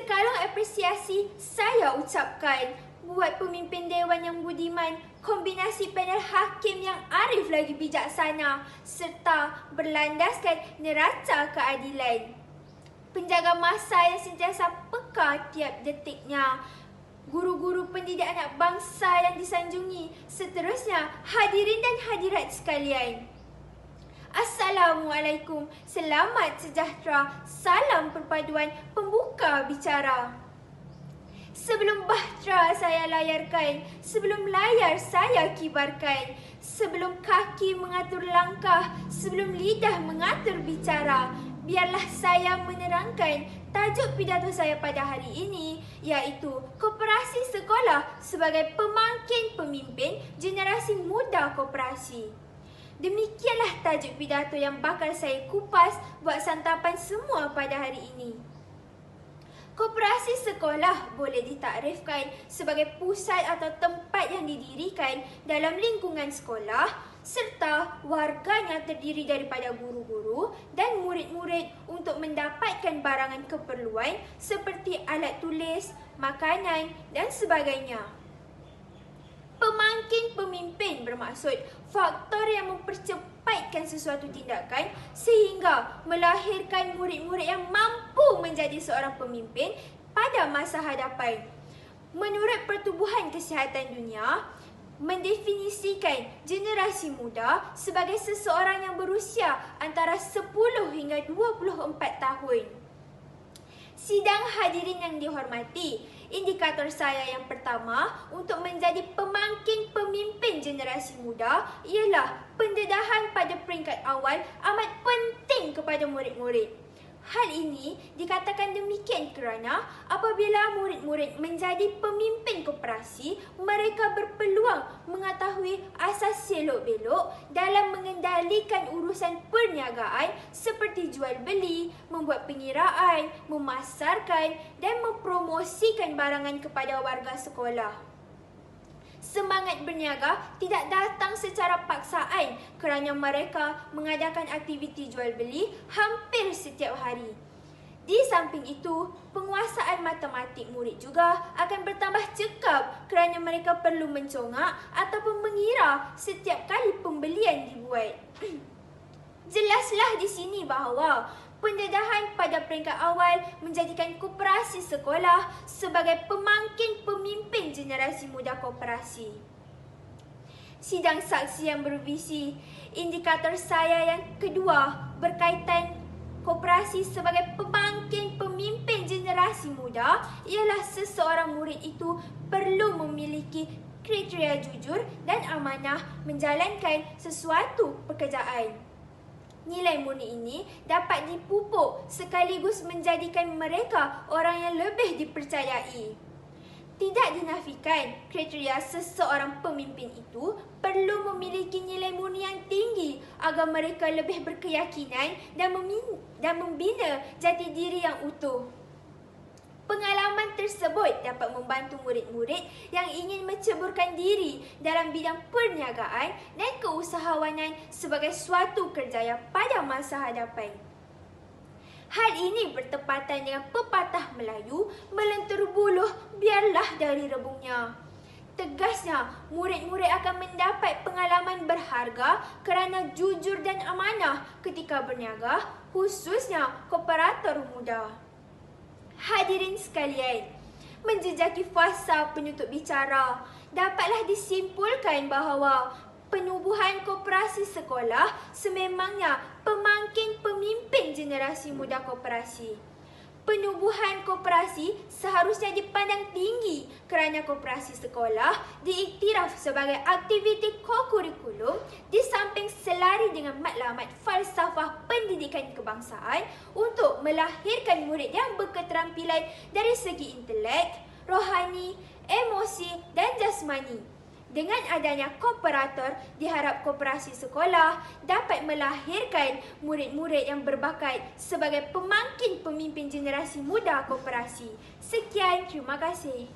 Sekalung apresiasi saya ucapkan buat pemimpin Dewan yang budiman, kombinasi panel hakim yang arif lagi bijaksana serta berlandaskan neraca keadilan. Penjaga masa yang sentiasa peka tiap detiknya, guru-guru pendidik anak bangsa yang disanjungi, seterusnya hadirin dan hadirat sekalian. Assalamualaikum, selamat sejahtera, salam perpaduan, pembuka bicara. Sebelum bahtera saya layarkan, sebelum layar saya kibarkan, sebelum kaki mengatur langkah, sebelum lidah mengatur bicara, biarlah saya menerangkan tajuk pidato saya pada hari ini, iaitu Koperasi Sekolah sebagai pemangkin pemimpin generasi muda koperasi. Demikianlah tajuk pidato yang bakal saya kupas buat santapan semua pada hari ini. Koperasi sekolah boleh ditakrifkan sebagai pusat atau tempat yang didirikan dalam lingkungan sekolah serta warganya terdiri daripada guru-guru dan murid-murid untuk mendapatkan barangan keperluan seperti alat tulis, makanan dan sebagainya. Pemangkin pemimpin bermaksud faktor yang mempercepatkan sesuatu tindakan sehingga melahirkan murid-murid yang mampu menjadi seorang pemimpin pada masa hadapan. Menurut Pertubuhan Kesihatan Dunia, mendefinisikan generasi muda sebagai seseorang yang berusia antara 10 hingga 24 tahun. Sidang hadirin yang dihormati, indikator saya yang pertama untuk menjadi pemangkin pemimpin generasi muda ialah pendedahan pada peringkat awal amat penting kepada murid-murid. Hal ini dikatakan demikian kerana apabila murid-murid menjadi pemimpin koperasi, mereka berpeluang mengetahui asas selok-belok dalam mengendalikan urusan perniagaan seperti jual beli, membuat pengiraan, memasarkan dan mempromosikan barangan kepada warga sekolah. Semangat berniaga tidak datang secara paksaan kerana mereka mengadakan aktiviti jual beli hampir setiap hari. Di samping itu, penguasaan matematik murid juga akan bertambah cekap kerana mereka perlu mencongak ataupun mengira setiap kali pembelian dibuat. Jelaslah di sini bahawa pendedahan pada peringkat awal menjadikan koperasi sekolah sebagai pemangkin pemimpin generasi muda koperasi. Sidang saksi yang bervisi, indikator saya yang kedua berkaitan koperasi sebagai pemangkin pemimpin generasi muda ialah seseorang murid itu perlu memiliki kriteria jujur dan amanah menjalankan sesuatu pekerjaan. Nilai murni ini dapat dipupuk sekaligus menjadikan mereka orang yang lebih dipercayai. Tidak dinafikan kriteria seseorang pemimpin itu perlu memiliki nilai murni yang tinggi agar mereka lebih berkeyakinan dan membina jati diri yang utuh. Pengalaman tersebut dapat membantu murid-murid yang ingin menceburkan diri dalam bidang perniagaan dan keusahawanan sebagai suatu kerjaya pada masa hadapan. Hal ini bertepatan dengan pepatah Melayu, melentur buluh biarlah dari rebungnya. Tegasnya, murid-murid akan mendapat pengalaman berharga kerana jujur dan amanah ketika berniaga, khususnya kooperator muda. Hadirin sekalian, menjejaki fasa penutup bicara, dapatlah disimpulkan bahawa penubuhan koperasi sekolah sememangnya pemangkin pemimpin generasi muda koperasi. Penubuhan koperasi seharusnya dipandang tinggi kerana koperasi sekolah diiktiraf sebagai aktiviti kokurikulum di samping selari dengan matlamat falsafah pendidikan kebangsaan untuk melahirkan murid yang berketerampilan dari segi intelek, rohani, emosi dan jasmani. Dengan adanya kooperator, diharap koperasi sekolah dapat melahirkan murid-murid yang berbakat sebagai pemangkin pemimpin generasi muda koperasi. Sekian, terima kasih.